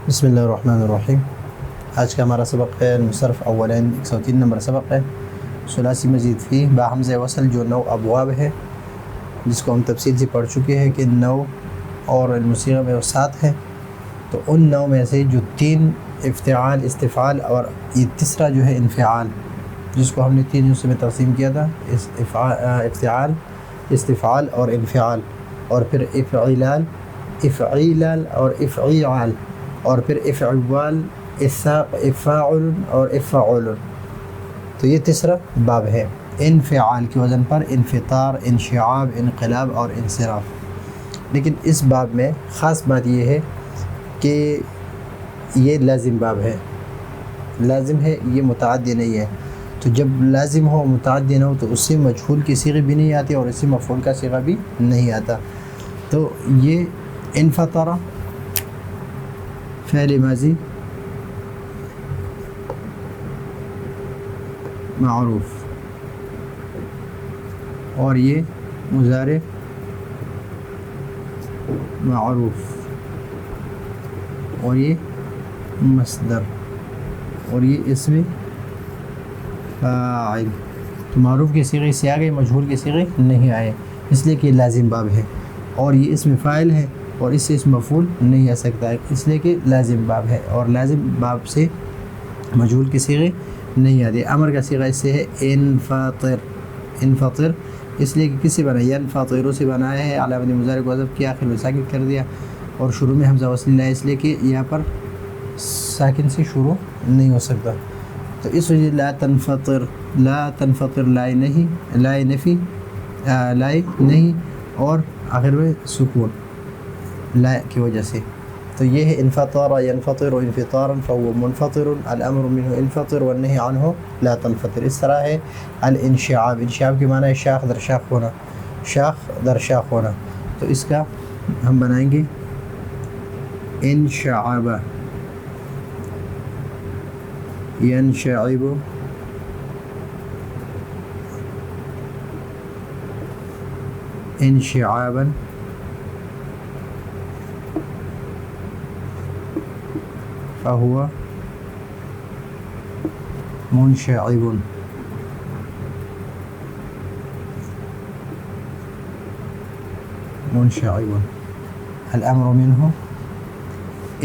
بسم اللہ الرحمن الرحیم۔ آج کا ہمارا سبق ہے المصرف اولین 103 نمبر سبق ہے، ثلاثی مزید فی با حمزہ وصل جو 9 ابواب ہے، جس کو ہم تفصیل سے پڑھ چکے ہیں کہ 9 اور المصیغہ میں وہ 7 ہے۔ تو ان 9 میں سے جو 3 افتعال، استفعال اور یہ تیسرا جو ہے انفعال، جس کو ہم نے 3 حصوں میں تقسیم کیا تھا، افتعال، استفعال اور انفعال، اور پھر افعلال، افعیلال اور افعیعال، اور پھر افعوال، افاعل اور افعول۔ تو یہ تیسرا باب ہے۔ انفعال کے وزن پر انفطار، انشعاب، انقلاب اور انصراف۔ لیکن اس باب میں خاص بات یہ ہے کہ یہ لازم باب ہے، لازم ہے، یہ متعدی نہیں ہے۔ تو جب لازم ہو متعدی نہ ہو تو اس سے مجہول کی صیغہ بھی نہیں آتی اور اس سے مفعول کا صیغہ بھی نہیں آتا۔ تو یہ انفطر فعل ماضی معروف، اور یہ مضارع معروف، اور یہ مصدر، اور یہ اسم فاعل۔ تو معروف کے صیغے سے آ گئے، مجہول کے صیغے نہیں آئے، اس لیے کہ لازم باب ہے، اور یہ اسم فاعل ہے اور اس سے اسم مفعول نہیں آ سکتا ہے، اس لیے کہ لازم باب ہے، اور لازم باب سے مجہول کے صیغے نہیں آتے۔ امر کا صیغہ اس سے ہے انفطر، انفطر، اس لیے کہ کس سے بنا، ینفطر سے بنایا ہے، علامت مضارع کو حذف کیا، آخر میں ساکن کر دیا، اور شروع میں حمزہ وصل لایا، اس لیے کہ یہاں پر ساکن سے شروع نہیں ہو سکتا۔ تو اس وجہ لا تنفطر، لا تنفطر، لائے نہیں، لائے نفی، لائے نہیں، اور آخر میں سکون لا کی وجہ سے۔ تو یہ ہے انفطر ينفطر انفطارا فهو منفطر، الامر منه انفطر والنهي عنه لا تنفطر۔ اس طرح ہے الانشعاب، انشعاب کے معنی ہے شاخ در شاخ ہونا، شاخ در شاخ ہونا۔ تو اس کا ہم بنائیں گے انشعاب، ينشعب، انشعابا، فهو منشعب، منشعب، الأمر منه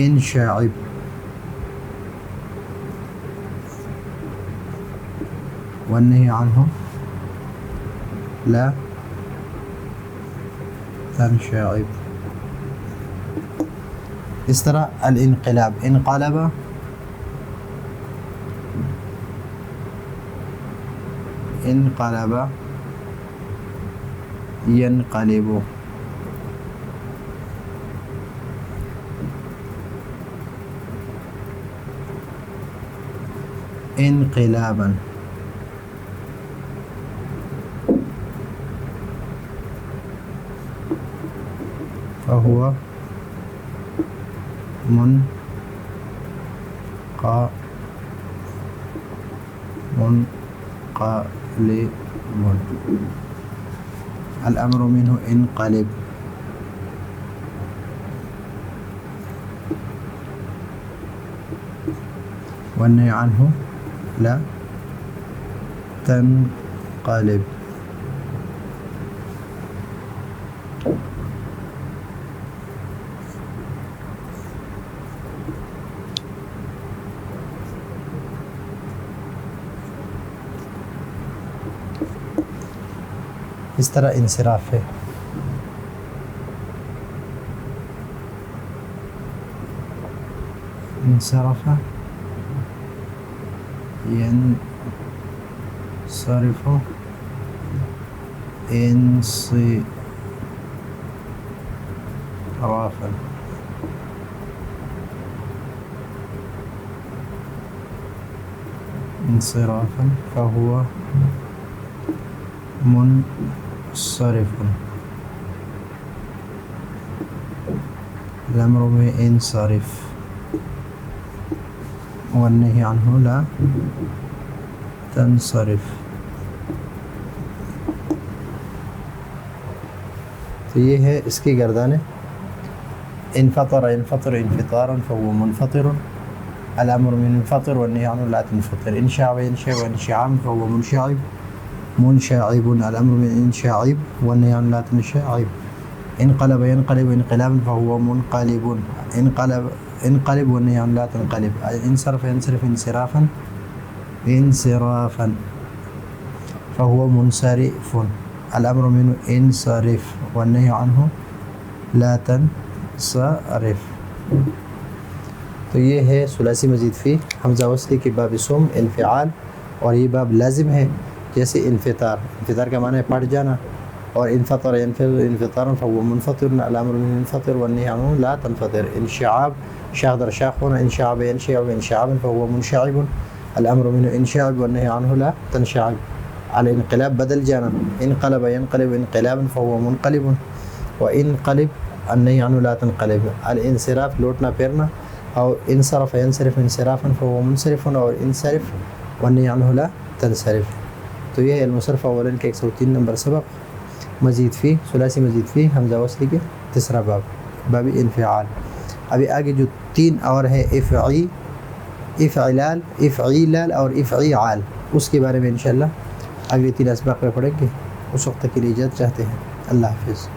انشعب، والنهي عنه لا تنشعب۔ اس طرح الانقلاب، انقلب، انقلب، ينقلب، انقلابا، فهو منقلب، الأمر منه انقلب، والنهي عنه لا تنقلب۔ اس طرح انصراف ہے، انصرف، ينصرف، انصرافا، انصرافا، فهو منصرف، الأمر میں انصرف، والنهي عنه لا تنصرف۔ تو یہ ہے اس کی گردانیں، انفطر ينفطر انفطارا فهو منفطر، الأمر من انفطر والنهي عنه لا تنفطر. انشعب ينشعب انشعابا فهو منشعب منشعب، الأمر من انشعاب والنهي عنه لا تنشعب. انقلب ينقلب انقلابا فهو منقلب، انقلب والنهي عنه لا تنقلب. انصرف ينصرف انصرافا انصرافا فهو منصرف، الأمر منه انصرف والنهي عنه لا تنصرف. تو یہ ہے ثلاثی مزید فی حمزہ وصلی کے باب سم انفعال، اور یہ باب لازم ہے جیسے انفطار. انفطار کا معنی ہے پڑ جانا، اور انفطر ينفطر انفطارا فهو منفطر، الامر من انفطر والنهي عنه لا تنفطر. انشعاب شاخ در شاخ ہونا، انشعاب ينشعب انشعابا فهو منشعب، الامر منه انشعاب والنهي عنه لا تنشعب. الانقلاب بدل جانا، انقلب ينقلب انقلابا فهو منقلب، وانقلب النهي عنه لا تنقلب. الانصراف لوٹنا پھرنا، اور انصرف ينصرف انصرافا فهو منصرف، اور انصرف والنهي عنه لا تنصرف. تو یہ ہے المصرف اولین کے 103 نمبر سبق مزید فی ثلاثی مزید فی حمزہ وصلی کے تیسرا باب، باب انفعال. ابھی آگے جو 3 اور ہے افعی، افعلال، افعیلال اور افعیعال، اس کے بارے میں انشاءاللہ اگلے 3 اسباق میں پڑھیں گے. اس وقت کے لیے اجازت چاہتے ہیں. اللہ حافظ.